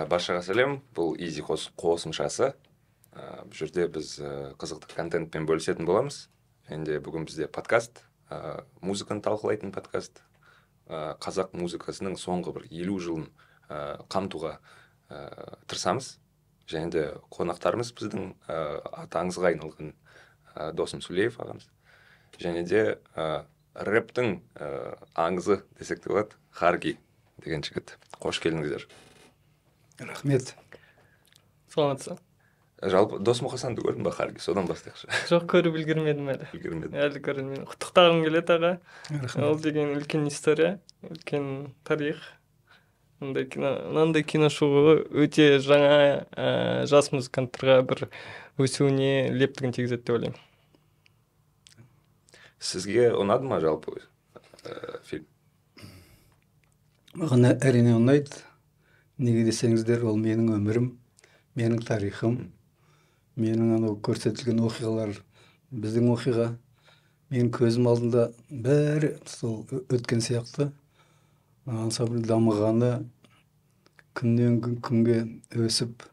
Баршаға сәлем, бұл Изи қосымшасы. Бұл жерде біз қызықты контентпен бөлісетін боламыз. Енді бүгін бізде подкаст, музыканы талқылайтын подкаст. Қазақ музыкасының соңғы бір 50 жылын қамтуға тырысамыз. Және де қонақтарымыз біздің аты-аңызға айналған Досым Сүлеев ағамыз. Және де рэптің аңызы десек те болады, Харги деген жігіт. Қош келдіңіздер. Рахмет. Саламатсың. Жалпы Досмұқасанды көрдің ба, Харги? Содан бастайықшы. Жоқ, көріп үлгермедім әлі. Әлі көрмедім. Құттықтағым келеді аға. Ол деген үлкен история, үлкен тарих. Мынандай кино шығуы өте жаңа жас музыканттарға бір өсуіне лептігін тигізеді деп ойлаймын. Сізге ұнады ма жалпы фильм? Маған әрине ұнайды. Неге десеңіздер, ол менің өмірім, менің тарихым, менің анау көрсетілген оқиғалар, біздің оқиға, менің көзім алдында бәрі сол өткен сияқты. Ансамбль дамығаны, күннен күнге өсіп,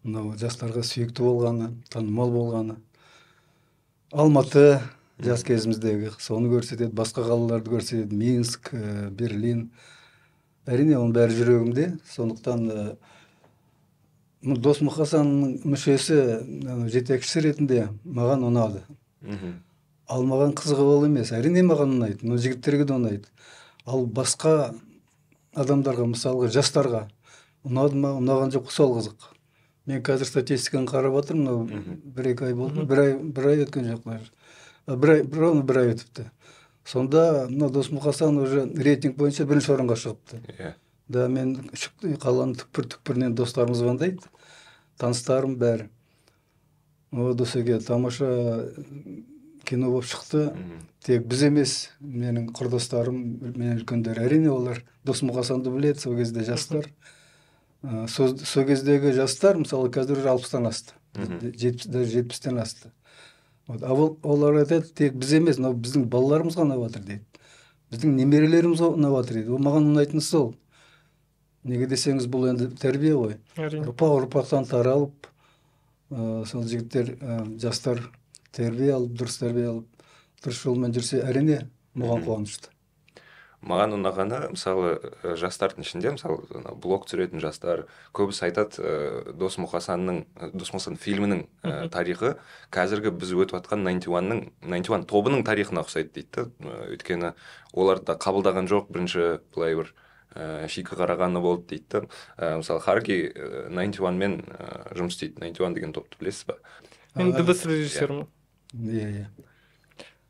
мынау жастарға сүйікті болғаны, танымал болғаны. Алматы жас кезіміздегі соны көрсетеді, басқа қалаларды көрсетеді, Минск, Берлин. Әрине, оның бәрі жүрегімде. Сондықтан Досмұқасанның мүшесі, жетекшісі ретінде маған ұнады. Ал маған қызығы ол емес. Әрине маған ұнайды, но жігіттерге де ұнайды. Ал басқа адамдарға, мысалға жастарға ұнады ма, ұнаған жоқ, сол қызық. Мен қазір статистиканы қарап отырмын, бір-екі ай болды, бір ай өткен жоқ. Бір ай өтіпті. Сонда Досмұқасан уже рейтинг бойынша бірінші орынға шығыпты. Да, мен қаланың түкпір-түкпірінен достарым звондайды, таныстарым бәрі. Досеге тамаша кино болып шықты. Тек біз емес, менің құрдастарым, менің үлкендер. Әрине олар Досмұқасанды біледі, сол кезде жастар. Сол кездегі жастар, мысалы, қазір 60-тан асты, 70-тен асты. Олар айтады, тек біз емес, біздің балаларымыз ғана батыр дейді. Біздің немерелеріміз ғана батыр дейді. Ол маған ұнайтын сол. Неге десеңіз, бұл енді тәрбие ғой. Ұрпақтан таралып, сол жігіттер, жастар тәрбие алып, дұрыс тәрбие алып, дұрыс жолмен жүрсе, әрине маған қуанышты. Маған ұнағаны, мысалы, жастардың ішінде, мысалы, блог түсіретін жастар, көбісі айтады, Досмұқасан фильмінің тарихы қазіргі біз өтіп атқан 91 тобының тарихына ұқсайды дейді. Өйткені олар да қабылдаған жоқ, бірінші былай бір шикі қарағаны болды дейді. Мысалы, Харги 91-мен жұмыс істейді. 91 деген топты білесіз ба? Мен дыбыс режиссермін. Иә.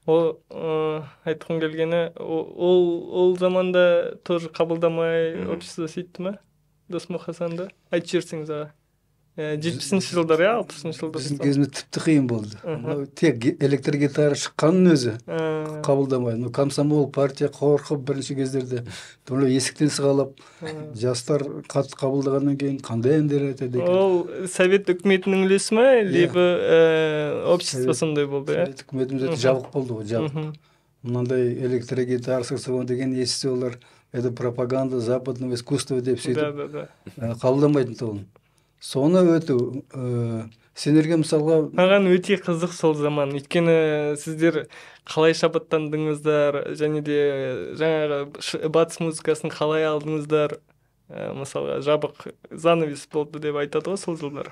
Айтқым келгені, ол заманда тоже қабылдамай общество сөйтті ме? Досмұқасанды? Айтып жіберсеңіз аға. 70-ші жылдар, 60-ші жылдар. Біздің кезімде тіпті қиын болды. Тек электр гитара шыққанын өзі қабылдамайды. Комсомол, партия қорқып бірінші кездерде есіктен сығалап, жастар қатты қабылдағаннан кейін қандай әндер айтады екен. Ол совет үкіметінің үлесі ме, либо общество сондай болды? Совет үкіметіміз жабық болды ғой, жабық. Мынандай электр гитара, саксофон деген естісе олар, это пропаганда западного искусства деп сөйтіп қабылдамайтын тұғын. Соны өту, сендерге мысалға... Маған өте қызық сол заман. Өйткені сіздер қалай шабыттандыңыздар, және де жаңағы батыс музыкасын қалай алдыңыздар, мысалға жабық занавес болды деп айтады ғой сол жылдар.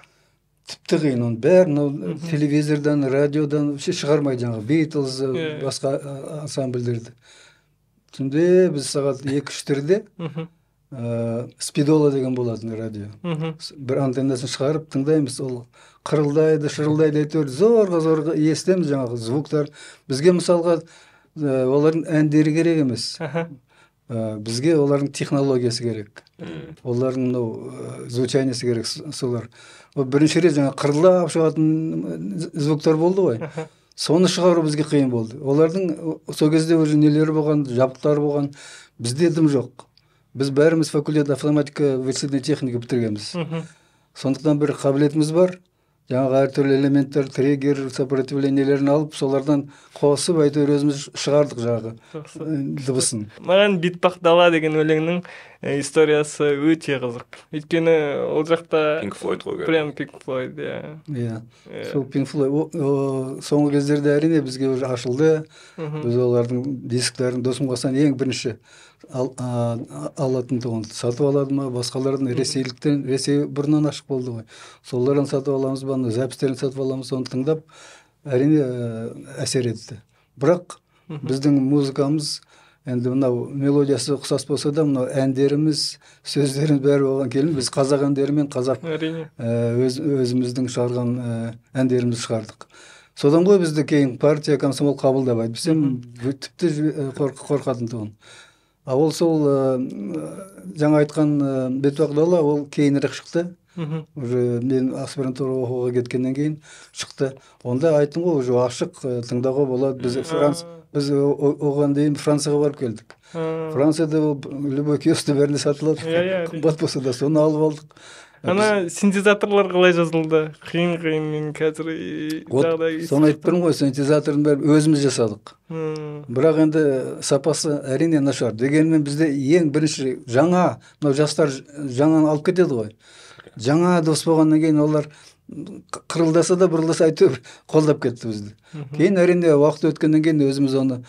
Тіпті қиын, оның бәрін телевизордан, радиодан шығармайды, жаңағы Beatles, басқа ансамбльдерді. Түнде біз сағат 2-3-терде спидола деген болатын радио. Бір антеннасын шығарып тыңдаймыз, ол қырылдайды, шырылдайды, әйтеуір зорға естеміз жаңағы звуктар. Бізге мысалға олардың әндері керек емес. Бізге олардың технологиясы керек. Олардың звучаниясы керек солар. Бірінші рет жаңа қырылдап шығатын звуктар болды ғой. Соны шығару бізге қиын болды. Олардың сол кезде уже нелері болған, жабдықтары болған, бізде дым жоқ. Біз бәріміз факультет автоматика вычислительной техника бітіргенбіз. Сондықтан бір қабілетіміз бар. Жаңағы әртүрлі элементтер, триггер, сопротивлениелерін алып, солардан қосып, әйтеуір өзіміз шығардық жаңағы дыбысын. Маған битпақ дала деген өлеңнің историясы өте кызык. Өйткені ол жақта Pink Floyd ғой. прям Pink Floyd, иә. Сол Pink Floyd соңғы кездерде әрине бізге уже ашылды. Біз олардың дисклерін досым Қасан ең бірінші алатын тұғын сатып алады ма, басқалардың Ресей бұрыннан ашық болды ғой. Солардан сатып аламыз ба, запистерін сатып аламыз, соны тыңдап әрине әсер етті. Бірақ біздің музыкамыз енді мынау мелодиясы ұқсас болса да, мынау әндеріміз, сөздеріміз бәрі болған келін біз қазақ әндерімен қазақ өзіміздің шығарған әндерімізді шығардық. Содан ғой бізді кейін партия комсомол қабылдамайды. Біз тіпті қорқатын тұғын. Ол сол жаңа айтқан Бетуақ дала ол кейінірек шықты. Уже мен аспирантура оқуға кеткеннен кейін шықты. Онда айттым ғой, уже ашық тыңдауға болады. Біз оған дейін Францияға барып келдік. Францияда любой киоскта бәрінде сатылады. Қымбат болса да соны алып алдық. Ана синтезаторлар қалай жазылды? Қиын мен қазір жағдай. Соны айтып тұрмын ғой, синтезатордың бәрін өзіміз жасадық. Бірақ енді сапасы әрине нашар. Дегенмен бізде ең бірінші жаңа, мынау жастар жаңаны алып кетеді ғой. Жаңа дос болғаннан кейін олар қырылдаса да бұрылдаса әйтеуір қолдап кетті бізді. Кейін әрине уақыт өткеннен кейін өзіміз оны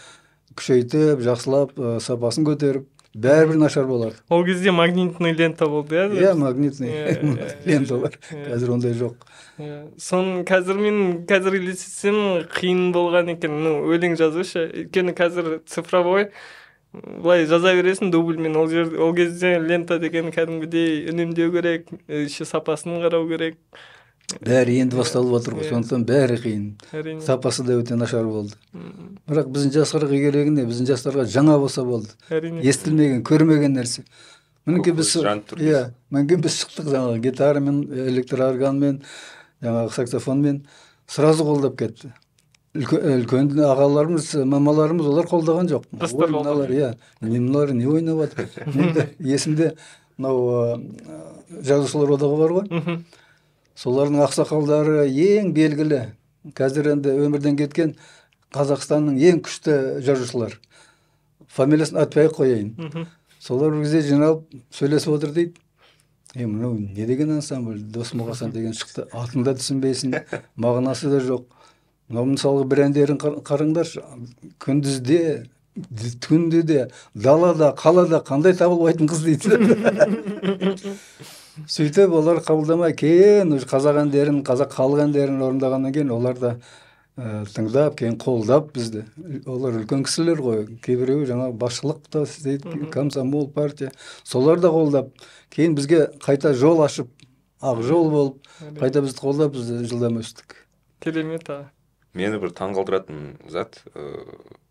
күшейтіп, жақсылап, сапасын көтеріп, бәрібір нашар болады. Ол кезде магнитный лента болды, иә? Магнитный лента бар. Қазір ондай жоқ. Сон қазір елесем қиын болған екен, өлең жазушы. Өйткені қазір цифровой былай жаза бересің дубльмен. Ол кезде лента деген кәдімгідей үнемдеу керек, сапасын қарау керек. Бәрі енді басталып отыр ғой, сондықтан бәрі қиын. Сапасы да өте нашар болды. Бірақ біздің жастарға керегі не? Біздің жастарға жаңа болса болды. Естілмеген, көрмеген нәрсе. Мінекей біз шықтық жаңағы гитарамен, электр органмен, жаңағы саксофонмен сразу қолдап кетті. Үлкен ағаларымыз, мамаларымыз олар қолдаған жоқ. Мыналар не ойнап жатыр? Есімде мынау жазушылар одағы бар ғой. Солардың ақсақалдары ең белгілі, қазір енді өмірден кеткен Қазақстанның ең күшті жазушылар. Фамилиясын атпай қояйын. Солар бір кезде жиналып сөйлесіп отыр дейді. Мынау не деген ансамбль? Досым Қасан деген шықты. Атын да түсінбейсің, мағынасы да жоқ. Мынау мысалғы бір әндерін қараңдаршы. Күндізде, түнде де, далада, қалада қандай табылмайтын қыз дейді. Сөйтіп олар қабылдамай кейін қазақ әндерін, қазақ халық әндерін орындағаннан кейін олар да тыңдап, кейін қолдап бізді. Олар үлкен кісілер ғой. Кейбіреуі жаңа басшылықта істейді, комсомол, партия. Солар да қолдап, кейін бізге қайта жол ашып, ақ жол болып, қайта бізді қолдап, біз жылдам өстік. Керемет. Мені бір таңғалдыратын зат,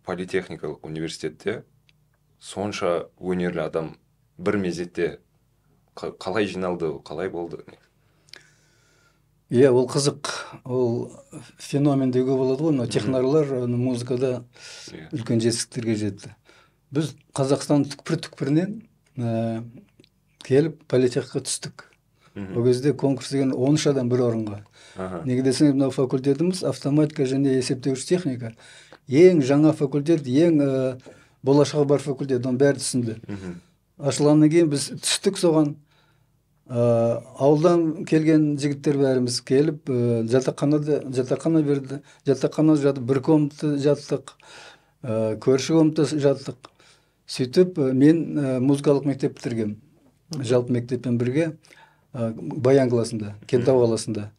политехникалық университетте сонша өнерлі адам бір мезетте қалай жиналды, қалай болды? Ол қызық, ол феномен деуге болады ғой. Технарлар музыкада үлкен жетістіктерге жетті. Біз Қазақстан түкпір-түкпірінен келіп политехқа түстік. Ол кезде конкурс деген 13 адам бір орынға. Неге десеңіз, мынау факультетіміз автоматика және есептеуіш техника. Ең жаңа факультет, ең болашағы бар факультет, оның бәрі түсінді. Ашылғаннан кейін біз түстік соған. Ауылдан келген жігіттер бәріміз келіп, жатақхана берді. Жатақхана жатып, бір комната жаттық, көрші комната жаттық. Сөйтіп, мен музыкалық мектеп бітіргем. Жалпы мектеппен бірге Баян қаласында, Кентау қаласында.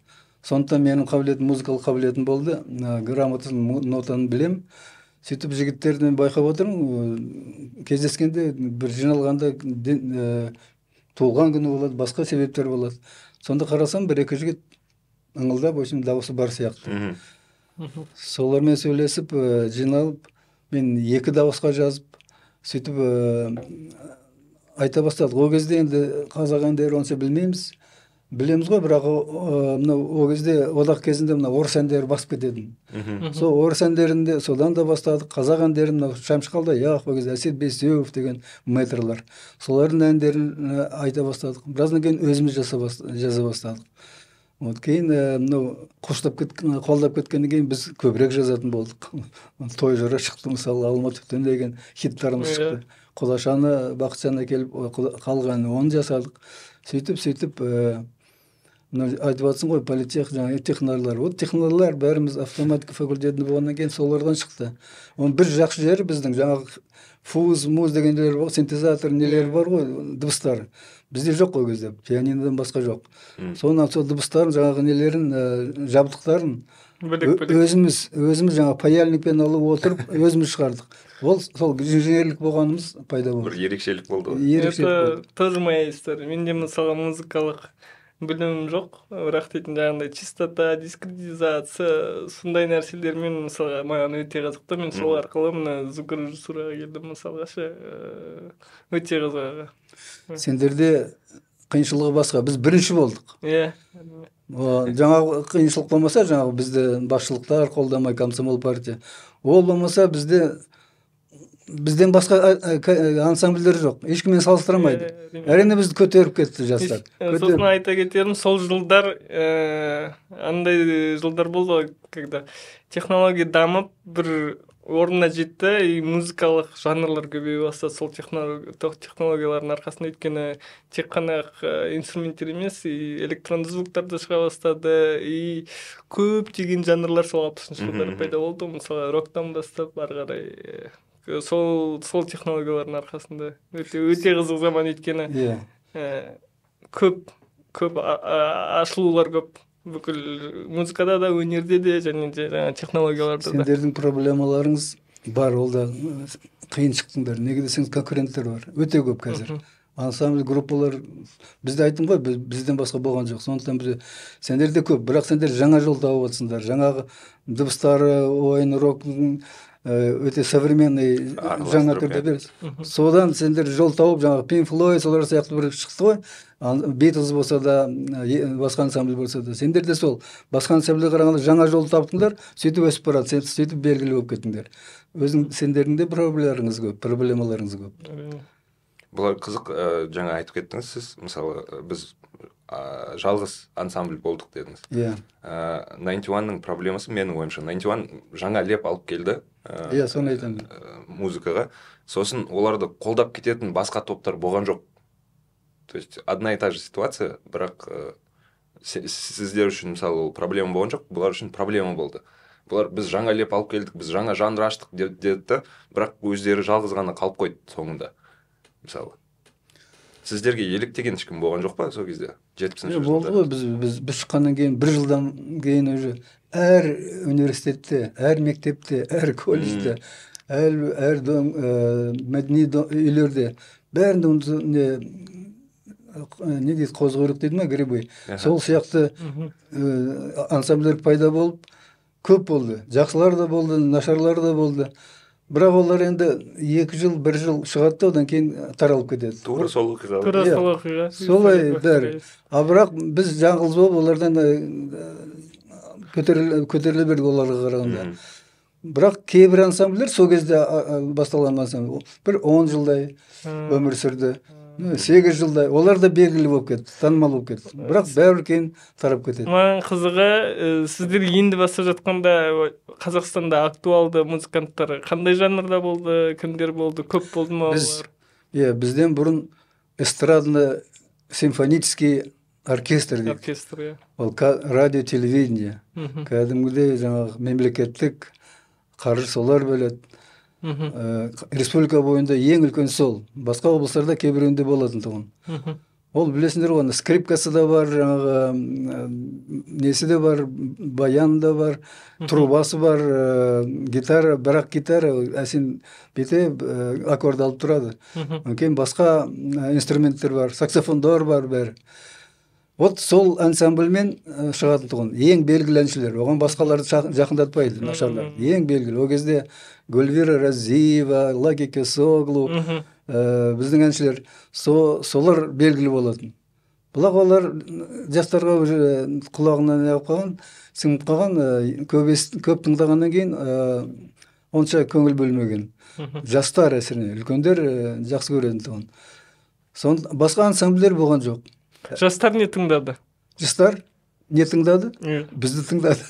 Сондықтан менің музыкалық қабілетім болды. Грамотасын, нотаны білем. Сөйтіп жігіттерден байқап отырмын, кездескенде бір жиналғанда туылған күні болады, басқа себептер болады. Сонда қарасам, бір-екі жігіт ыңылдап, дауысы бар сияқты. Солармен сөйлесіп, жиналып, мен 2 дауысқа жазып, сөйтіп айта бастадық. Ол кезде енді қазақ әндері онша білмейміз. Білеміз ғой, бірақ о кезде одақ кезінде орыс әндері басып кететін. Сол орыс әндерінде содан да бастадық. Қазақ әндерін Шамшықалда Яқ, ол кезде Әсет Бейсеуов деген мэтрлар. Солардың әндерін айта бастадық. Біраздан кейін өзіміз жаза бастадық. Вот кейін мынау қолдап кеткеннен кейін біз көбірек жазатын болдық. Той жыры шықты, мысалы Алматы түн деген хиттарымыз шықты. Құлашаны Бақытжан келіп қалған оны жасадық. Сөйтіп айтып жатсың ғой, политех жаңағы технологиялар. Вот технологиялар бәріміз автоматика факультетінде болғаннан кейін солардан шықты. Оның бір жақсы жері біздің жаңағы фуз, муз дегендер бар, синтезатор нелер бар ғой, дыбыстар. Бізде жоқ ол кезде, пианинодан басқа жоқ. Сонан сол дыбыстарын жаңағы нелерін, жабдықтарын өзіміз жаңағы паяльникпен алып отырып өзіміз шығардық. Ол сол инженерлік болғанымыз пайда болды. Бір ерекшелік болды ғой. Это тоже моя история. Менде мысалы музыкалық білімім жоқ, бірақ дейтін жаңағындай чистота, дискретизация, сондай нәрселермен мысалға маған өте қызықты. Мен сол арқылы мына звукорежиссураға келдім мысалға ше, өте қызық. Сендерде қиыншылығы басқа, біз бірінші болдық. Иә. Жаңағы қиыншылық болмаса, жаңағы бізді басшылықтар қолдамай, комсомол партия. Ол болмаса бізден басқа ансамбльдер жоқ. Ешкіммен салыстырамайды. Әрине бізді көтеріп кетті жастар. Сосын айта кетерім, сол жылдар, андай жылдар болды, когда технология дамып, бір орнына жетті, и музыкалық жанрлар көбейе бастады сол технологиялардың арқасында. Өйткені тек қана инструментер емес, и электронды звуктар да шыға бастады, и көптеген жанрлар сол 60-шы жылдары пайда болды. Мысалы, роктан бастап ары қарай сол технологиялардың арқасында өте қызық заман. Өйткені көп ашылулар көп, бүкіл музыкада да, өнерде де, және де технологияларда да. Сендердің проблемаларыңыз бар, ол да қиын шықтыңдар. Неге десеңіз, конкуренттер бар, өте көп қазір. Ансамбль группалар, бізде айттым ғой, бізден басқа болған жоқ. Сондықтан сендерде көп, бірақ сендер жаңа жол тауып жатсыңдар. Жаңағы дыбыстары, ойын, рок өте современный жаңа түрде бересіз. Содан сендер жол тауып, жаңағы Pink Floyd, солар сияқты бір шықты ғой. Beatles болса да, басқа ансамбль болса да. Сендер де сол, басқа ансамбльге қарағанда жаңа жол таптыңдар, сөйтіп өсіп барады, сөйтіп белгілі болып кеттіңдер. Сендердің де проблемаларыңыз көп. Бұлар қызық, жаңа айтып кеттіңіз сіз, мысалы, біз жалғыз ансамбль болдық дедіңіз. 91-ның проблемасы, менің ойымша, 91 жаңа леп алып келді соны айтамын, музыкаға. Сосын оларды қолдап кететін басқа топтар болған жоқ. То есть одна и та же ситуация, бірақ сіздер үшін мысалы проблема болған жоқ, бұлар үшін проблема болды. Бұлар біз жаңа леп алып келдік, біз жаңа жанр аштық деді, бірақ өздері жалғыз ғана қалып қойды соңында. Мысалы, сіздерге еліктеген ешкім болған жоқ па сол кезде? 70-ші жылдары. Болды ғой, біз шыққаннан кейін, бір жылдан кейін уже әр университетте, әр мектепте, әр колледжде, әр мәдени үйлерде, бәрінде не дейді, қозғырық дейді ма, грибы. Сол сияқты ансамблер пайда болып, көп болды. Жақсылар да болды, нашарлар да болды. Бірақ олар енді 2 жыл, 1 жыл шығады, одан кейін таралып кетеді. Тура сол оқиға. Тура сол оқиға. Солай бәрі. Бірақ біз жаңғыз болып олардан көтеріле бердік оларға қарағанда. Бірақ кейбір ансамблер сол кезде басталған ансамблер бір 10 жылдай өмір сүрді. 8 жылдай. Олар да белгілі болып кетті, танымал болып кетті. Бірақ бәрі кейін тарап кетеді. Маған қызығы, сіздер енді бастап жатқанда Қазақстанда актуалды музыканттар қандай жанрда болды, кімдер болды, көп болды ма олар? Бізден бұрын эстрадный симфонический оркестр дейді. Оркестр, Ол радио, телевидение. Кәдімгідей жаңағы мемлекеттік қаржы солар бөледі. Республика бойында ең үлкен сол. Басқа облыстарда кейбіреуінде болатын тұғын. Ол білесіңдер ғой, скрипкасы да бар, жаңағы несі де бар, баян да бар, трубасы бар, гитара, бірақ гитара әсен бете аккорд алып тұрады. Кейін басқа инструменттер бар, саксофондар бар бәрі. Вот сол ансамбльмен шығатын тұғын. Ең белгілі әншілер. Оған басқаларды жақындатпайды, нашарлар. Ең белгілі. О кезде Гүлвира Разиева, Логика Соглу, біздің әншілер, солар белгілі болатын. Бұлақ олар жастарға құлағынан неғып қалған, сіңіп қалған, көп тыңдағаннан кейін онша көңіл бөлмеген. Жастар әсіріне, үлкендер жақсы көретін тұғын. Басқа ансамбльдер болған жоқ. Жастар не тыңдады? Жастар не тыңдады? Иә. Бізді тыңдады.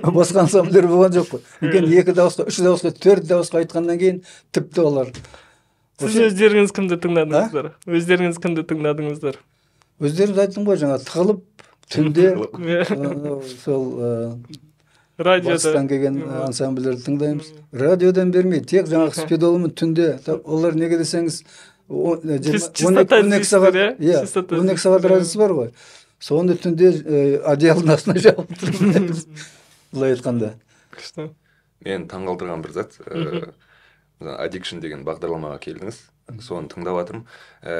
Басқа ансамбльдер болған жоқ қой. Өйткені 2 дауысқа, 3 дауысқа, 4 дауысқа айтқаннан кейін тіпті олар. Сіз өздеріңіз кімді тыңдадыңыздар? Өздеріңіз кімді тыңдадыңыздар? Өздеріңіз айттым ғой жаңа, тығылып түнде сол батыстан келген ансамбльдерді тыңдаймыз. Радиодан бермей, тек жаңағы спидолымен түнде. Олар неге десеңіз 12 сағат радиосы бар ғой. Соны түнде одеялдың астына жауып тұрмыз. Былай айтқанда. Мен таңғалдырған бір зат, Addiction деген бағдарламаға келдіңіз. Соны тыңдап жатырмын.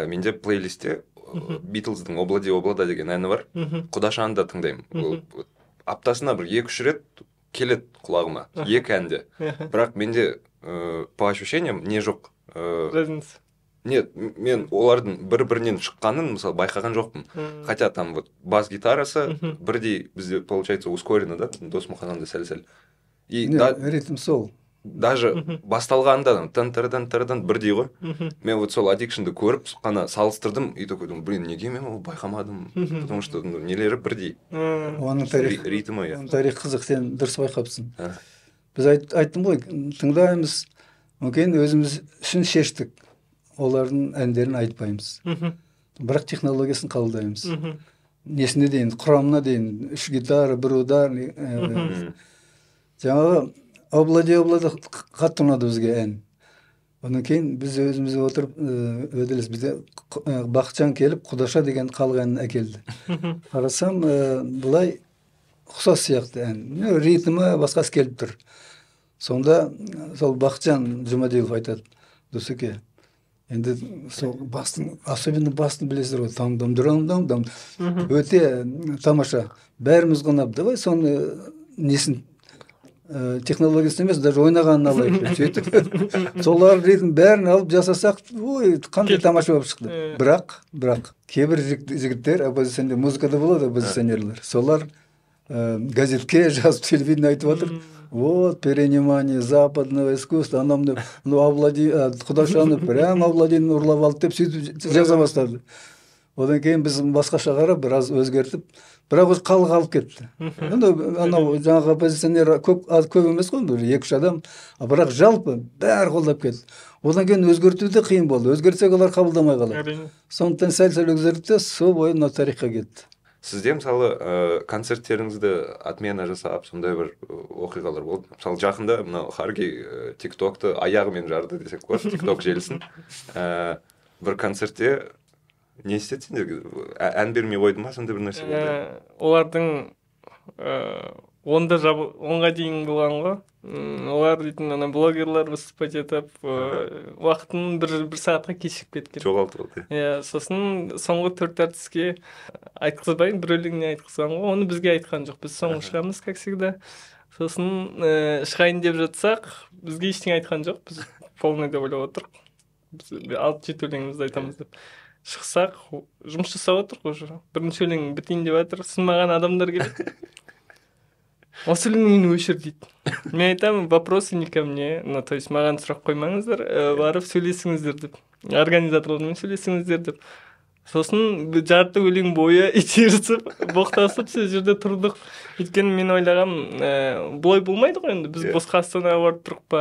Менде плейлистте Битлздың Облади Облада деген әні бар. Құдашаны да тыңдаймын. Аптасына бір 2-3 рет келеді құлағыма. 2 әнде. Бірақ менде по ощущениям не жоқ. Разница. Нет, мен олардың бір-бірінен шыққанын мысалы байқаған жоқпын. Хотя там вот бас гитарасы бірдей бізде получается ускорено, да, Досмұқананда сәл-сәл. И ритм сол. Даже басталғанда тын-тырдан бірдей ғой. Мен вот сол Addiction'ды көріп қана салыстырдым и такой думаю, блин, неге мен ол байқамадым? Потому что нелері бірдей. Оның ритмі. Оның тарих қызық, сен дұрыс байқапсың. Біз айттым ғой, тыңдаймыз. Кейін өзіміз үшін шештік. Олардың әндерін айтпаймыз. Бірақ технологиясын қабылдаймыз. Несіне дейін, құрамына дейін, 3 гитара, 1 удар. Жаңағы Облади Облада қатты ұнады бізге ән. Онан кейін біз өзіміз отырып өділіс, бізде Бақытжан келіп Құдаша деген халық әнін әкелді. Қарасам, бұлай ұқсас сияқты ән. Ритмі басқасы келіп тұр. Сонда сол Бақытжан Жұмадилов айтады, Досеке, енді сол бастың, особенно бастың білесіздер ғой, там-дам-дам-дам-дам, өте тамаша. Бәріміз қонап, давай соны несін технологиясын емес, даже ойнағанын алайық. Сөйтіп, солар ритм бәрін алып жасасақ, ой, қандай тамаша болып шықты. Бірақ кейбір жігіттер, оппозиционер, музыкада болады оппозиционерлер. Солар газетке жазып, телевидение айтып отыр. Вот, перенимание западного искусства, анамды, Құдашаны прямо Обладині ұрлап алды деп сөйтіп жаза бастады. Одан кейін біз басқаша қарап, біраз өзгертіп, бірақ өз халық алып кетті. Анау жаңағы оппозиционер көп емес қой, 2-3 адам, бірақ жалпы бәрі қолдап кетті. Одан кейін өзгерту де қиын болды. Өзгертсек олар қабылдамай қалады. Сондықтан сәл-сәл өзгертті, сол бойы мына тарихқа кетті. Сізде мысалы концерттеріңізді отмена жасап, сондай бір оқиғалар болды. Мысалы жақында мынау Харги TikTok'ты аяғымен жарды десек болады, TikTok желісін. Бір концертте не істеді сендерге? Ән бермей қойды ма, сондай бір нәрсе болды? Олардың 10-ға дейін болған ғой. Олар дейтін блогерлар выступать етіп, уақытын бір сағатқа кешіп кеткен. Жоғалтып алды. Сосын соңғы 4 артистке айтқызбайын, бір өлеңіне айтқызған ғой. Оны бізге айтқан жоқ. Біз соңғы шығамыз, как всегда. Сосын шығайын деп жатсақ, бізге ештеңе айтқан жоқ. Біз полный деп ойлап отырық. Біз 6-7 өлеңімізді айтамыз деп. Шықсақ, жұмыс жасап отырық уже. Бірінші өлең бітейін деп жатыр. Сынмаған адамдар келеді. Осы өлеңін өшір дейді. Мен айтамын, вопросы не ко мне. То есть маған сұрақ қоймаңыздар, барып сөйлесіңіздер деп. Организаторлармен сөйлесіңіздер деп. Сосын жарты өлең бойы итерісіп, боқтасып сол жерде тұрдық. Өйткені мен ойлағам, бұлай болмайды ғой енді. Біз босқа Астанаға барып тұрық па?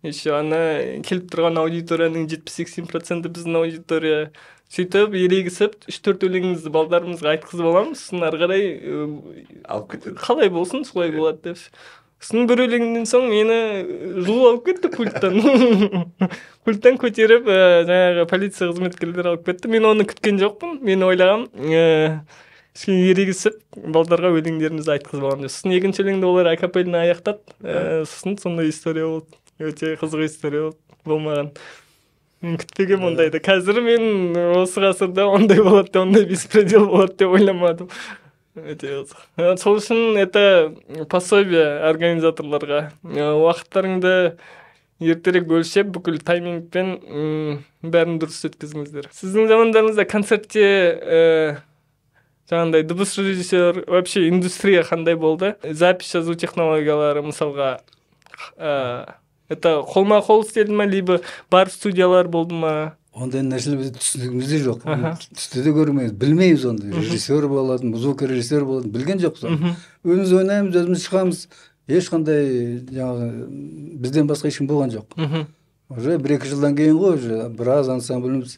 Еще ана келіп тұрған аудиторияның 70-80% біздің аудитория. Сөйтіп, ерегісіп, 3-4 өлеңімізді балдарымызға айтқызып аламыз. Сосын ары қарай алып кетеді. Қалай болсын, солай болады деп. Сосын бір өлеңнен соң мені жұлып алып кетті пульттан. Пульттан көтеріп, жаңағы полиция қызметкерлері алып кетті. Мен оны күткен жоқпын. Мен ойлағам, ерегісіп, балдарға өлеңдерімізді айтқызып аламын. Сосын екінші өлеңді олар акапельно аяқтады. Сосын сондай история болды. Өте қызық история болды. Болмаған. Мен күтпеген ондайды. Қазір мен осы ғасырда ондай болады, ондай беспредел болады деп ойламадым. Сол үшін это пособие организаторларға. Уақыттарыңды ертерек бөлшеп, бүкіл таймингпен бәрін дұрыс өткізіңіздер. Сіздің замандарыңызда концертте жаңағындай дыбыс режиссер, вообще индустрия қандай болды? Запись жазу технологиялары мысалға это қолма-қол істеді ма, либо бар студиялар болды ма? ондай нерселер биздин түсүнүгүбүздө жок. Түстө да көрмөйбүз, билбейбиз аны. Режиссер болатын, звукорежиссер болатын билген жокпуз. Өзүбүз ойнайбыз, өзүбүз чыгабыз. Эч кандай жанагы бизден башка эч ким болгон жок. Уже 1-2 жылдан кийин го уже бир аз ансамблибиз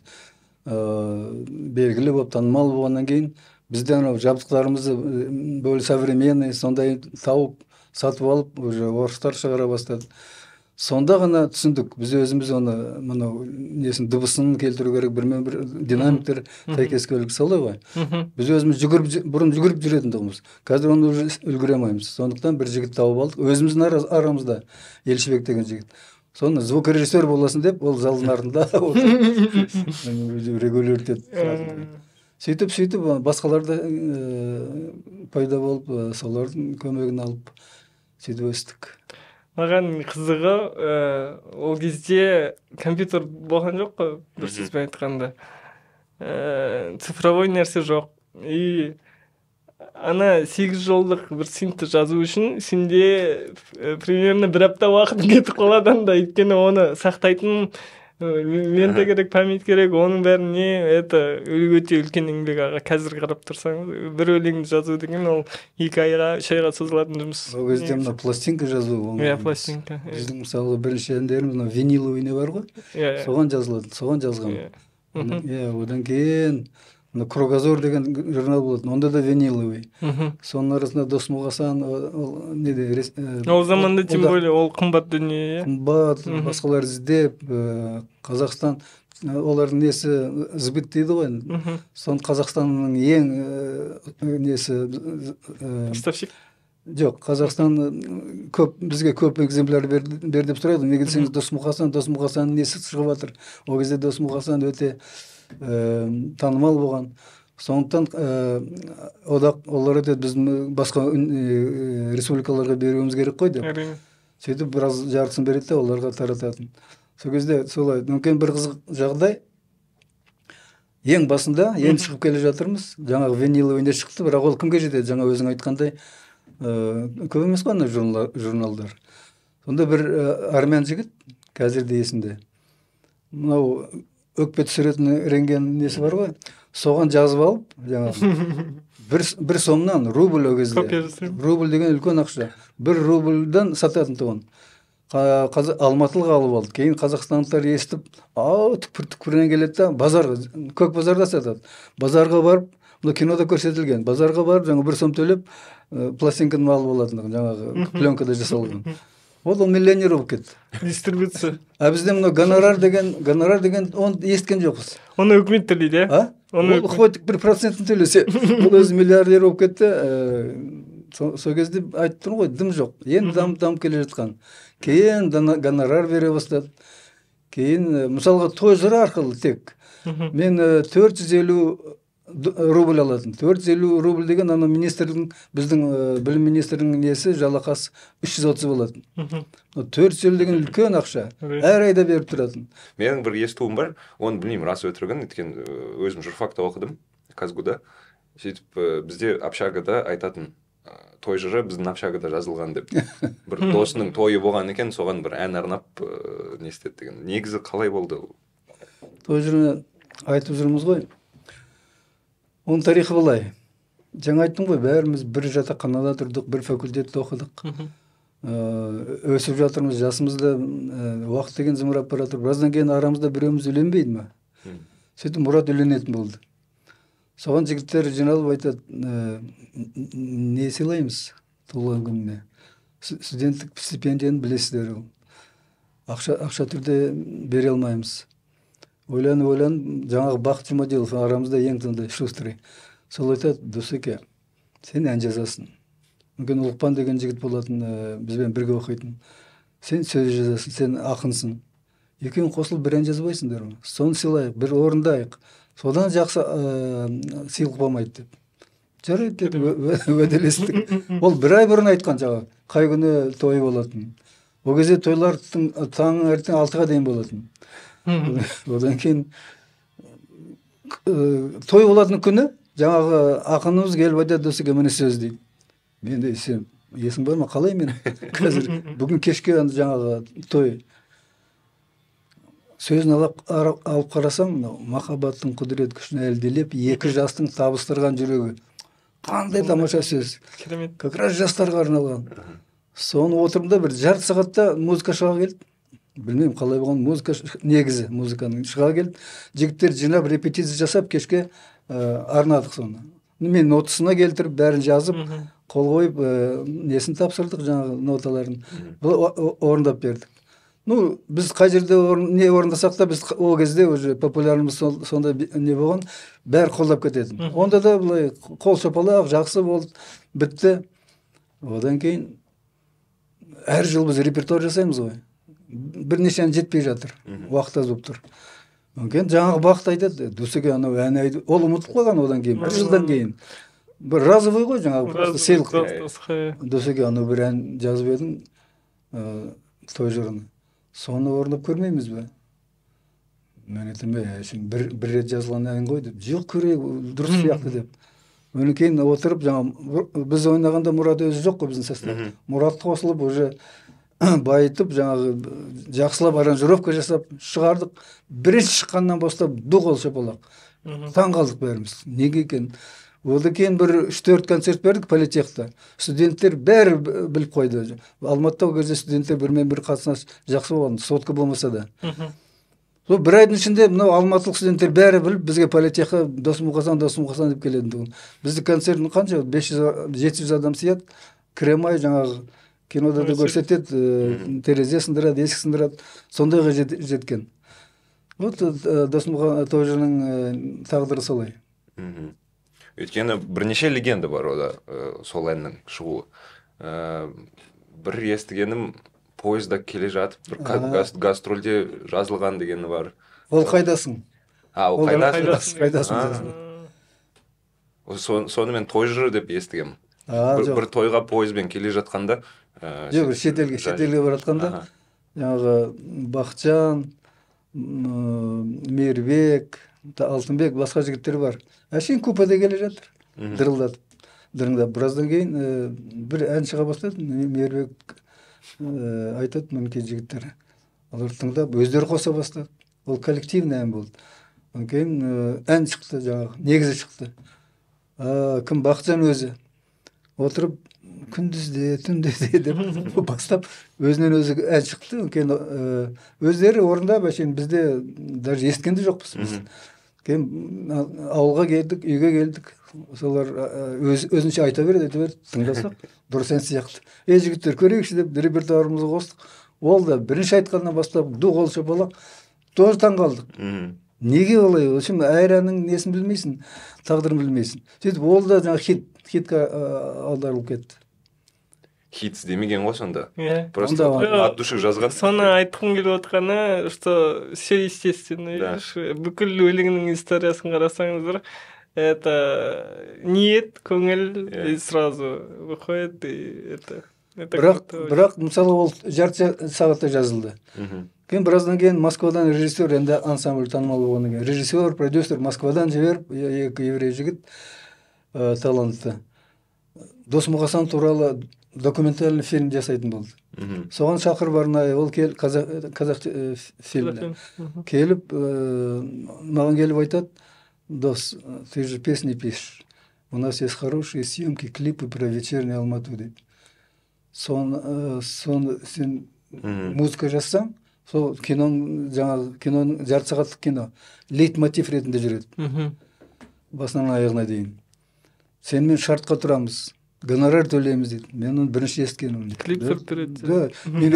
белгилүү болуп таанымал болгондон кийин бизде анау жабдыктарыбызды böyle современный сондай табып сатып алып уже орустар чыгара баштады. Сонда гана түшүндүк. Биз өзүбүз аны мына несин дыбысын келтирүү керек, бир динамиктер тайкескелик солой го. Биз өзүбүз бурун жүгүрүп жүрөтүн тугумуз. Қазір аны уже үлгүрө алмайбыз. Сондуктан бир жигит табып алдык. Өзүбүздүн арамызда Элчибек деген жигит. Соны звукорежиссер боласың деп, ол залдын артында регулировать сөйтүп башкалар да пайда болуп, солардын көмөгүн алып сөйтүп өстүк. Маған кызыгы ол кезде компьютер болгон жок го, бир сөзбен айтканда. Цифровой нерсе жок. И ана 8 жолдук бир синтти жазуу үчүн сенде примерно 1 апта убакыт кетип калат анда, өйткөнү оны сактайтын лента керек, память керек, onun бәрін не, это өте үлкен еңбек аға. Қазір қарап тұрсаңыз, бір өлеңді жазу деген ол 2 айға, 3 айға созылатын жұмыс. Ол кезде мына пластинка жазу. Иә, пластинка. Біздің мысалы бірінші әндеріміз виниловый не бар ғой? Соған жазылады, соған жазған. Иә, одан кейін Кругозор деген журнал болатын, онда да виниловый. Соның арасында Досмұқасан, ол заманда тем более ол қымбат дүние. Қымбат, басқалар іздеп, Қазақстан, олардың несі збыт дейді ғой. Сон Қазақстанның ең несі... Поставщик? Жоқ, Қазақстан бізге көп экземпляр бер деп сұрайды. Неге десеңіз Досмұқасан несі шығып жатыр. Ол кезде Досмұқасан өте танымал болған. Сондықтан олар айтады, біздің басқа республикаларға беруіміз керек қой деп. Сөйтіп біраз жартысын береді де оларға тарататын. Сол кезде солай, мүмкін бір қызық жағдай. Ең басында, енді шығып келе жатырмыз. Жаңағы виниловый шықты, бірақ ол кімге жетеді? Жаңа өзің айтқандай көп емес қой ана журналдар. Сонда бір армян жігіт, қазір де есімде. Мынау өкпе түсіретін рентген несі бар ғой, соған жазып алып, жаңағы бір сомнан рубль ол кезде. Рубль деген үлкен ақша. 1 рубльдан сататын тұғын. Алматылық алып алды. Кейін қазақстандықтар естіп, түкпір-түкпірінен келеді да, базарға, көк базарда сатады. Базарға барып, мұны кинода көрсетілген. Базарға барып, жаңа 1 сом төлеп, пластинканы алып алатындығы, жаңағы пленкада жасалған. Ол миллионер болып кетті. Дистрибуция. Бізде мына гонорар деген оны есткен жоқпыз. Оны өкімет төлейді, ә? Ол хоть 1% төлесе, ол өзі миллиардер болып кетті. Сол кезде айтып тұрмын ғой, дым жоқ. Енді дамып келе жатқан. Кейін гонорар бере бастады. Кейін мысалға той жыры арқылы тек мен 450 рубль алатын. 450 рубль деген ана министрдің, біздің білім министрінің несі жалақасы 330 болатын. 450 деген үлкен ақша. Әр айда беріп тұратын. Менің бір естуім бар, оны білмеймін рас өтірігін, өйткені өзім журфакта оқыдым, Казгуда. Сөйтіп бізде общагада айтатын той жыры біздің общагада жазылған деп. Бір досының тойы болған екен, соған бір ән арнап не істеді деген. Негізі қалай болды? Той жырыны айтып жүрміз ғой. Оның тарихы былай. Жаңа айттым ғой, бәріміз бір жатақханада тұрдық, бір факультетте оқыдық. Өсіп жатырмыз, жасымызда уақыт деген зымырап бара жатыр. Біраздан кейін арамызда біреуміз үйленбейді ме? Сөйтіп Мұрат үйленетін болды. Соған жігіттер жиналып айтады, не сыйлаймыз туылған күніне? Студенттік стипендияны білесіздер. Ақша түрде бере алмаймыз. Ойланып, жаңағы Бақыт Жұмадилов арамызда ең тыңдай, шустрый. Сол айтады, Досеке, сен ән жазасың. Мүмкін Ұлықпан деген жігіт болатын, бізбен бірге оқитын. Сен сөз жазасың, сен ақынсың. Екеуің қосылып бір ән жазбайсыңдар ма? Соны сыйлайық, бір орындайық. Содан жақсы сыйлық болмайды деп. Жарайды деп уәделестік. Ол 1 ай бұрын айтқан жаңағы, қай күні той болатын. Ол кезде тойлар таңғы ертең 6-ға дейін болатын. Одан кейін той болатын күні жаңағы ақынымыз келіп айтады, Досеке міне сөз дейді. Мен де сен есің бар ма, қалай мен қазір бүгін кешке жаңағы той сөзін алып қарасаң, махаббаттың құдірет күшін әлдилеп, екі жастың табыстырған жүрегі. Қандай тамаша сөз. Керемет. Как раз жастарға арналған. Соны отырдым да бір жарты сағатта музыка шыға келді. Білмеймін қалай болған, музыка негізі музыканың шыға келді. Жігіттер жинап репетиция жасап кешке арнадық соны. Мен нотасына келтіріп, бәрін жазып, қол қойып, несін тапсырдық, жаңағы ноталарын орындап бердік. Ну, біз қай жерде не орындасақ та, біз ол кезде уже популярымыз сонда не болған, бәрі қолдап кететін. Онда да былай қол шапалақ, жақсы болды, бітті. Одан кейін әр жыл біз репертуар жасаймыз ғой. Бірнеше ән жетпей жатыр, уақыт аз болып тұр. Одан жаңағы бақыт айтады, Дусеке анау ән айтты, ол ұмытып қойған одан кейін, бір жылдан кейін. Бір разовый ғой жаңағы, просто сыйлық. Дусеке анау бір ән жазып едің, той жырыны. Соны орындап көрмейміз бе? Мен айтам, бір рет жазылған ән ғой деп. Жоқ, көрейік, дұрыс сияқты деп. Одан кейін отырып, біз ойнағанда Мұрат өзі жоқ қой біздің состав. Мұрат қосылып, уже байытып, жаңағы жақсылап аранжировка жасап шығардық. Бірінші шыққаннан бастап ду қол шапалақ. Таң қалдық бәріміз. Неге екен? Одан кейін бір 3-4 концерт бердік политехта. Студенттер бәрі біліп қойды. Алматыда ол кезде студенттер бірмен-бір қатысына жақсы болған, сотка болмаса да. Сол бір айдың ішінде мынау алматылық студенттер бәрі біліп, бізге политехқа Досмұқасан деп келеді. Бізді концертін қанша? 500-700 адам сияды. Кіремай жаңағы кинода да көрсетеді, терезе сындырады, есік сындырады. Сондайға жеткен. Вот Досмұқан тойжының тағдыры солай. Өйткені бірнеше легенда бар ода сол әннің шығуы. Бір естігенім, поезда келе жатып, бір гастрольде жазылған дегені бар. Ол қайдасың? Ол қайдасың? Соны мен той жыры деп естігем. Бір тойға поезбен келе жатқанда. Жоқ, бір шетелге баратқанда, жаңағы Бақытжан, Мейірбек, Алтынбек, басқа жігіттер бар. Әшейін купеде келе жатыр, дырылдап. Біраздан кейін бір ән шыға бастады, Мейірбек айтады, мүмкін жігіттер. Олар тыңдап, өздері қоса бастады. Ол коллективный ән болды. Одан кейін ән шықты, жаңағы, негізі шықты. Кім? Бақытжан өзі. Отырып, күндізде, түнде деп бастап, өзінен өзі ән шықты. Өздері орындап, әшейін бізде даже естігенде жоқпыз біз. Ауылға келдік, үйге келдік. Солар өзінше айта береді, тыңдасақ, дұрыс ән сияқты. Жігіттер көрейікші деп репертуарымызға қостық. Ол да бірінші айтқаннан бастап ду қол шапалақ, тоже таң қалдық. Неге олай? Өшім әр әннің несін білмейсің, тағдырын білмейсің. Сөйтіп ол да жаңа хитқа аударылып кетті. Хитс демеген ғой сонда. Просто от души жазған. Соны айтқым келіп отқаны, что все естественно. Бүкіл өлеңнің историясын қарасаңыздар, это ниет, көңіл, и сразу выходит, и это... Бірақ, мысалы, ол жарты сағатта жазылды. Біраздан кейін Москвадан режиссер, енді ансамбль танымал болғаннан кейін, режиссер, продюсер Москвадан жіберіп, екі еврей жігіт талантты. Досмұқасан туралы документальный фильм жасайтын болды. Соған шақырып арнайы, ол қазақ фильміне келіп, маған келіп айтады, Дос, ты же песни пишешь. У нас есть хорошие съемки, клипы про вечерний Алмату дейді. Сен музыка жазсаң, сол киноның жарты сағаттық кино лейтмотив ретінде жүреді. Басынан аяғына дейін. Сенмен шартқа тұрамыз, гонорар төлейміз дейді. Мен оны бірінші естігенмін. Клип түсіріп береді. Мен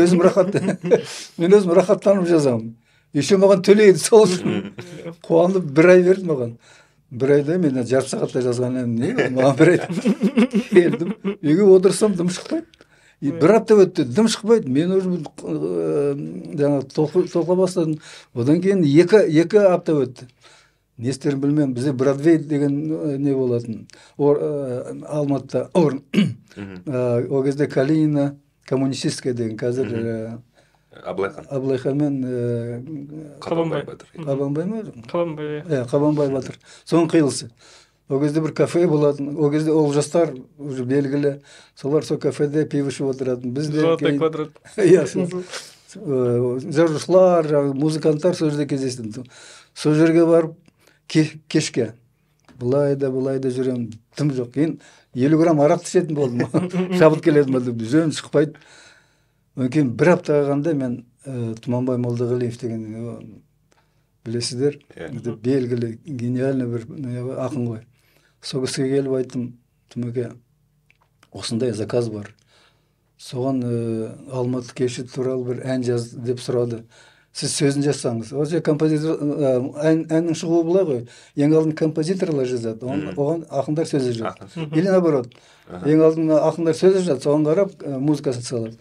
өзім рахаттанып жазамын. Еще маған төлейді, сол үшін қуанып бір ай берді маған. Бір айда мен жарты сағатта жазған маған бір айда келдім. Үйге отырсам дым шықпайды. Бір апта өтті, дым шықпайды. Мен уже толқа бастадым. Одан кейін екі апта өтті. Не істерін білмем. Бізде Бродвей деген не болатын. Алматыда орын. Ол кезде Калинина, коммунистическая деген қазір Аблайхан мен Қабанбай ма? Қабанбай батыр. Соның қиылысы. Ол кезде бір кафе болатын. Ол кезде ол жастар уже белгілі. Солар сол кафеде пиво ішіп отыратын. Золотой квадрат. жазуучулар, музыканттар сол жерде кездестім. Сол жерге барып кешке былай да жүрем, тым жоқ. Кейін 50 грамм арақ ішетін болдым. Шабыт келетін болды, жөн шықпайды. Кейін бір апта қалғанда мен Тұманбай Молдағалиев деген білесіздер, белгілі гениальный бір ақын ғой. Сол кісіге келіп айттым, Тұмеке, осындай заказ бар. Соған Алматы кеші туралы бір ән жаз деп сұрады. Сіз сөзін жазсаңыз. Ол композитор әннің шығуы былай ғой. Ең алдын композиторлар жазады, оған ақындар сөзі жазады. Или наоборот. Ең алдын ақындар сөзі жазады, соған қарап музыкасын салады.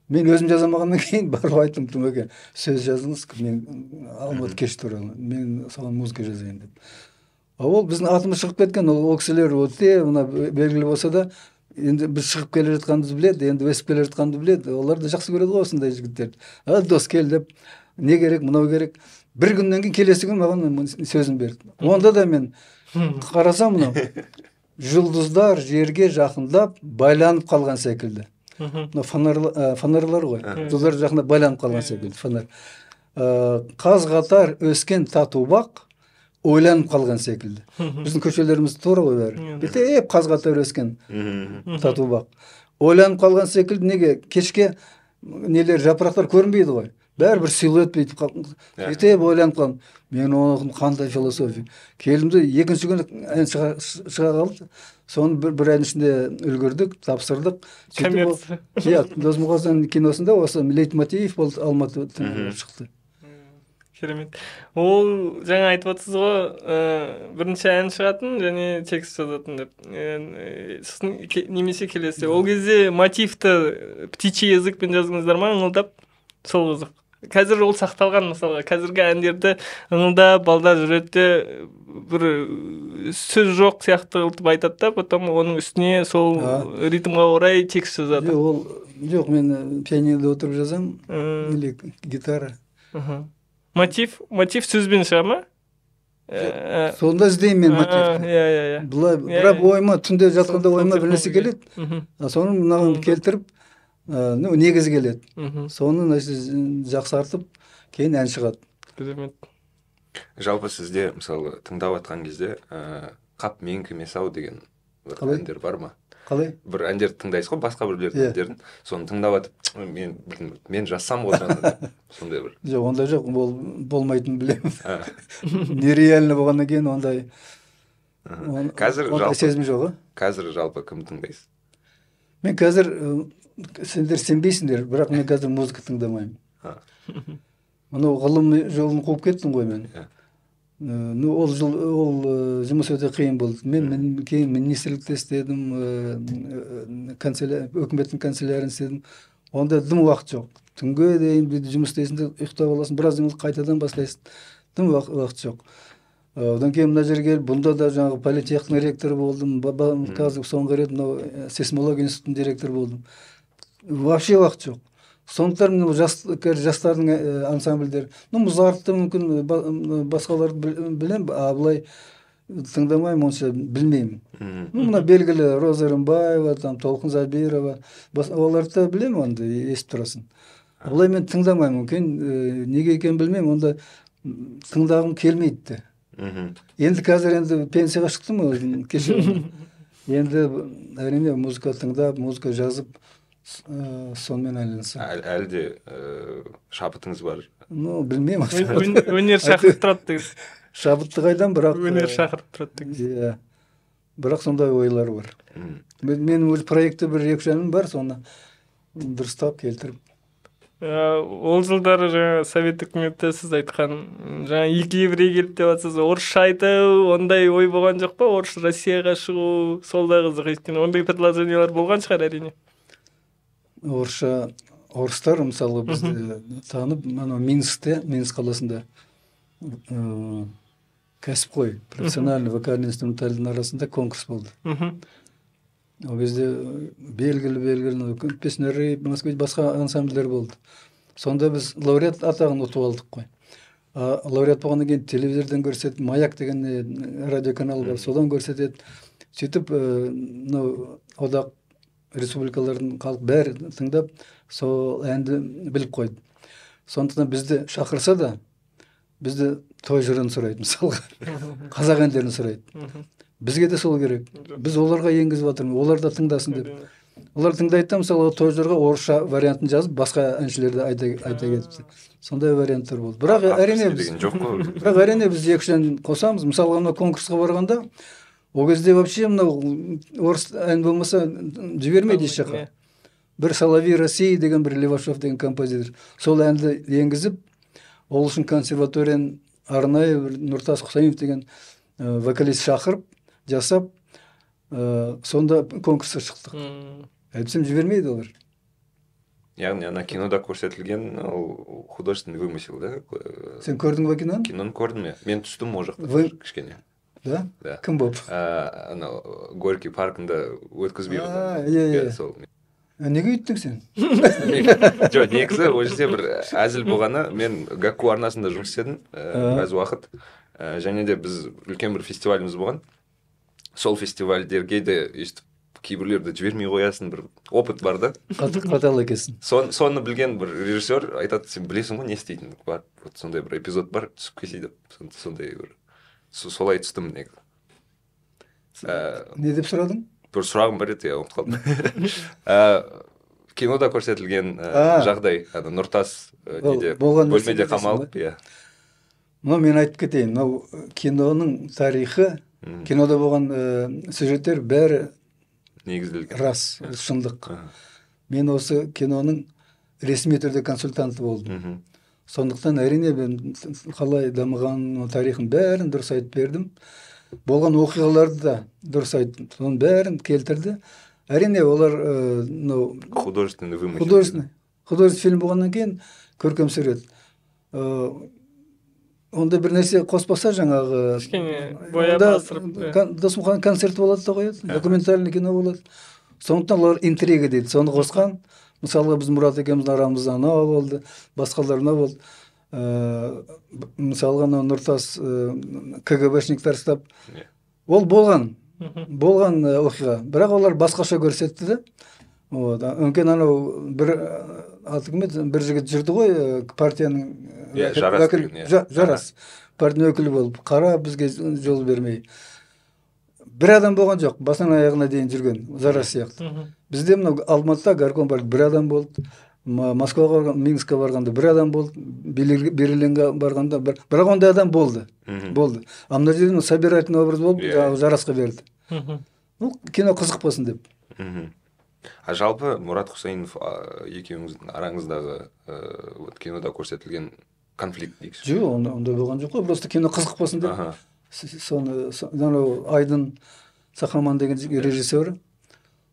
Мен өзім жазамағаннан кейін барып айттым Тұмеке, сөз жазыңыз, мен Алматы кеш туралы, мен соған музыка жазайын деп. Ол біздің атымыз шығып кеткен, ол кісілер өте белгілі болса да, енді біз шығып келе жатқанымызды біледі, енді өсіп келе жатқанымызды біледі. Олар да жақсы көреді ғой осындай жігіттерді. Дос кел деп, не керек, мынау керек. Бір күннен кейін келесі күн маған сөзін берді. Онда да мен қарасам, мынау жұлдыздар жерге жақындап байланып қалған секілді. Фонарлар ғой. Жұлдыздар жақындап байланып қалған секілді. Фонар. Қаз қатар өскен тату бақ ойланып қалған секілді. Біздің көшелеріміз тура ғой бәрі. Бетеп қаз қатар өскен тату бақ. Ойланып қалған секілді. Неге? Кешке нелер, жапырақтар көрінбейді ғой. Бәрі бір силуэт бүйтіп бетеп ойланып қалған. Мен оны қандай философия. Келімді екінші күні ән шыға қалды. Соны бір ән ішінде үлгірдік, тапсырдық. Коммерция. Досмұқасан киносында осы лейтмотив болды, Алматы шықты. Керемет. Ол жаңа айтып отырсыз ғой, бірінші ән шығатын және текст жазатын деп. Немесе келесі. Ол кезде мотивті птичий языкпен жаздыңыздар ма, ыңылдап? Сол қызық. Қазір ол сақталған, мысалға. Қазіргі әндерді ыңылдап, балдар жүреді, бір сөз жоқ сияқты қылтып айтады да, потом оның үстіне сол ритмға орай текст жазады. Жоқ, мен пианинода отырып жазам, или гитара. Мотив сөзбен шыға ма? Сонда іздеймін мен мотивті. Бірақ ойыма, түнде жатқанда ойыма бір нәрсе келеді. Соны мынаған келтіріп, негізі келеді. Соны жақсартып, кейін ән шығады. Жалпы сізде, мысалы, тыңдап атқан кезде, қап менікі емес-ау деген әндер бар ма? Қалай? Бір әндерді тыңдайсыз ғой, басқа бірлердің әндерін. Соны тыңдап атып, мен жазсам ғой жаңа. Сондай бір. Жоқ, ондай жоқ, болмайтын білемін. Нереально болғаннан кейін ондай. Ондай сезім жоқ, қазір жалпы кім тыңдайсыз? Мен қазір, сендер сенбейсіңдер, бірақ мен қазір музыка тыңдамаймын. Мұны ғылым жолын қуып кеттім ғой мен. Ол жұмыс өте қиын болды. Мен кейін министрлікте істедім, өкіметтің канцелярін істедім. Онда дым уақыт жоқ. Түнге дейін жұмыс істейсің, ұйықтап аласың, біраз қайтадан бастайсың. Дым уақыт жоқ. Одан кейін мына жерге келіп, бұнда да жаңағы политехтің ректоры болдым. Қазір соңғы рет сейсмология институтының директоры болдым. Вообще уақыт жоқ. Сондықтан жастардың ансамбльдер, Мұзартты мүмкін басқаларды білем, былай тыңдамаймын, онша білмеймін. Мына белгілі Роза Рымбаева, Толқын Забирова, оларды білем, онда естіп тұрасың. Былай мен тыңдамаймын, неге екен білмеймін, онда тыңдағым келмейді. Енді қазір пенсияға шықтым өзім кеше. Енді әрине музыка тыңдап, музыка жазып, сонымен айналысам. Әлде шабытыңыз бар? Білмеймін. Өнер шақырып тұрады деген. Шабытты қайдан, бірақ өнер шақырып тұрады деген. Бірақ сондай ойлар бар. Мен өз проекті бір екі әнім бар, соны дұрыстап келтіріп. Ол жылдары жаңа совет үкіметі сіз айтқан жаңа екі еврей келіп деп жатсыз, орысша айту, ондай ой болған жоқ па? Орыс Россияға шығу, сол да қызық екен. Ондай предложениялар болған шығар әрине. Орыстар мысалы бізді танып, Минск қаласында кәсіпқой, профессиональный вокальный инструментальдің арасында конкурс болды. Ол кезде белгілі песняры, басқа ансамбльдер болды. Сонда біз лауреат атағын ұтып алдық қой. Лауреат болғаннан кейін телевизордан көрсетіп, Маяк деген радиоканал бар, содан көрсетеді. Сөйтіп, одақ республикалардың халық бәрі тыңдап, сол әнді біліп қойды. Сондықтан бізді шақырса да бізді той жырын сұрайды мысалға, қазақ әндерін сұрайды. Бізге де сол керек. Біз оларға енгізіп жатырмыз, олар да тыңдасын деп. Олар тыңдайды да мысалы той жырға орысша вариантын жазып, басқа әншілерді айта кетіпті. Сондай варианттар болды. Бірақ әрине біз екі-үш ән қосамыз. Мысалға мына конкурсқа барғанда ол кезде вообще мынау орыс ән болмаса жібермейді еш жаққа. Бір Соловей России деген бір Левашов деген композитор. Сол әнді енгізіп, ол үшін консерваториян арнайы Нұртас Құсайынов деген вокалист шақырып, жасап, сонда конкурсқа шықтық. Әйтсем жібермейді олар. Яғни ана кинода көрсетілген ол художественный вымысел, да? Сен көрдің бе киноны? Киноны көрдім я. Мен түстім ол жақта кішкене. Да? Кім болып? Горький паркында өткізбей. Неге үйттің сен? Жоқ, негізі ол жерде бір әзіл болғаны, мен Гакку арнасында жұмыс істедім біраз уақыт. Және де біз үлкен бір фестиваліміз болған. Сол фестивальдерге де өйстіп кейбірлерді жібермей қоясын, бір опыт бар да. Қатал екенсің. Соны білген бір режиссер айтады, сен білесің ғой не істейтін бар. Вот сондай бір эпизод бар, түсіп келсей деп. Сондай бір солай түстім негізі. Не деп сұрадың? Бір сұрағым бар еді, я ұмытып қалдым. Кинода көрсетілген жағдай, Нұртас бөлмеде қамалып, иә. Мен айтып кетейін, киноның тарихы, кинода болған сюжеттер бәрі негізделген. Рас, шындық. Мен осы киноның ресми түрде консультанты болдым. Сондықтан әрине мен қалай дамыған тарихын бәрін дұрыс айтып бердім. Болған оқиғаларды да дұрыс айтты. Соның бәрін келтірді. Әрине олар художественный вымысел. Художественный фильм болғаннан кейін көркем сурет. Онда бір нәрсе қоспаса жаңағы кішкене бояп асырып. Досымхан концерт болады да қояды, документальный кино болады. Сондықтан олар интрига дейді. Соны қосқан. Мысалға біз Мұрат екеуміздің арамызда анау болды, басқалар мынау болды. Мысалға Нұртас КГБшниктер ұстап, ол болған оқиға, бірақ олар басқаша көрсетті да. Өңкен анау бір жігіт жүрді ғой, партияның жарас партияның өкілі болып, қара бізге жол бермей. Бір адам болған жоқ, басынан аяғына дейін жүрген, жарас сияқты. Бізде мынау Алматыда горком бар, бір адам болды. Москваға, Минскке барғанда бір адам болды, Берлинге барғанда бірақ ондай адам болды. Мына жерде собирательный образ болып, жарасқа берді. Кино қызық болсын деп. Жалпы Мұрат Құсайынов екеуіңіздің араңыздағы кинода көрсетілген конфликт дейікші? Жоқ, ондай болған жоқ қой, просто кино қызық болсын деп. Соны Айдын Сақаман деген режиссері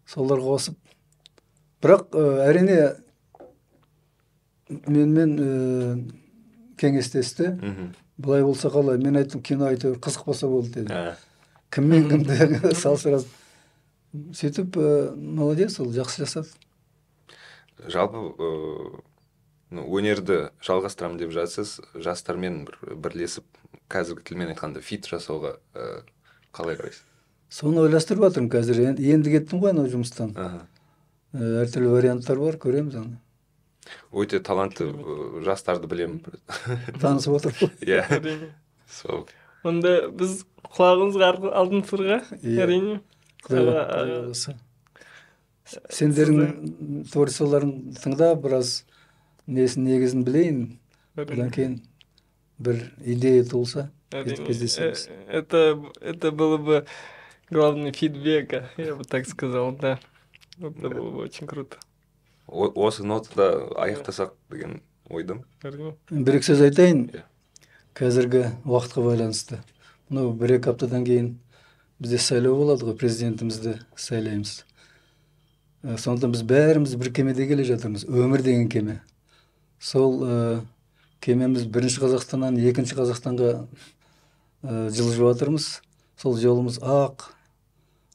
солар қосып. Бірақ әрине менімен кеңестесті. Бұлай болса қалай, мен айттым, кино айтып қызық болса болды деді. Кіммен кімді салыстырасың. Сөйтіп, молодец, ол жақсы жасады. Жалпы өнерді жалғастырамын деп жатсыз, жастармен бірлесіп, қазіргі тілмен айтқанда фит жасауға қалай қарайсыз? Соны ойластырып жатырмын қазір. Енді кеттім ғой анау жұмыстан. Әртүрлі варианттар бар, көреміз аны. Өте талантты жастарды білемін. Танысып отырып. Иә. Онда біз құлағымызға алдын сырға, әрине. Сендердің творчестволарын тыңдап, біраз негізін білейін. Одан кейін бір идея туылса, кездесеміз. Это было бы главный фидбэк, я бы так сказал, да. Это было бы очень круто. Осы нотада аяқтасақ деген ойдым. Бір сөз айтайын, қазіргі уақытқа байланысты. Бір-екі аптадан кейін бізде сайлау болады ғой, президентімізді сайлаймыз. Сондықтан біз бәріміз бір кемеде келе жатырмыз, өмір деген кеме. Сол кемеміз бірінші Қазақстаннан екінші Қазақстанға жылжып жатырмыз. Сол жолымыз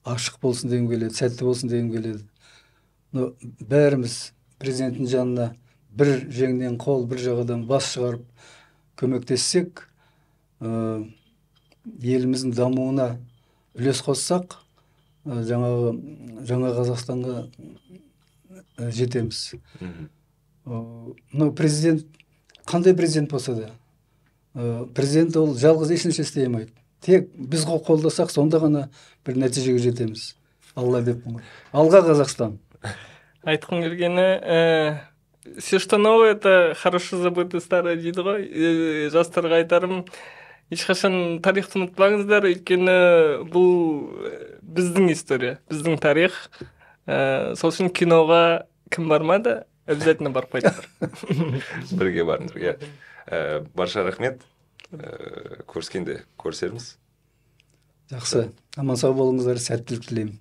ашық болсын дегім келеді, сәтті болсын дегім келеді. Бәріміз президенттің жанына бір жеңнен қол, бір жағадан бас шығарып көмектессек, еліміздің дамуына үлес қоссақ, жаңа Қазақстанға жетеміз. Президент кандай президент болсо да президент ол жалғыз эч нерсе істей алмайды. Тек біз қолдасақ сонда ғана бір нәтижеге жетеміз. Алла деп қойды. Алға Қазақстан. Айтқым келгені, все, что новое, это хорошо забытый старый дейді ғой. Жастарға айтарым, ешқашан тарихты ұмытпаңыздар, өйткені бұл біздің история, біздің тарих. Сол үшін киноға кім бармады, обязательно барып қайтыңдар. Бірге барыңдар, иә. Барша рахмет. Көріскенде көрісерміз. Жақсы. Аман сау болыңыздар, сәттілік тілеймін.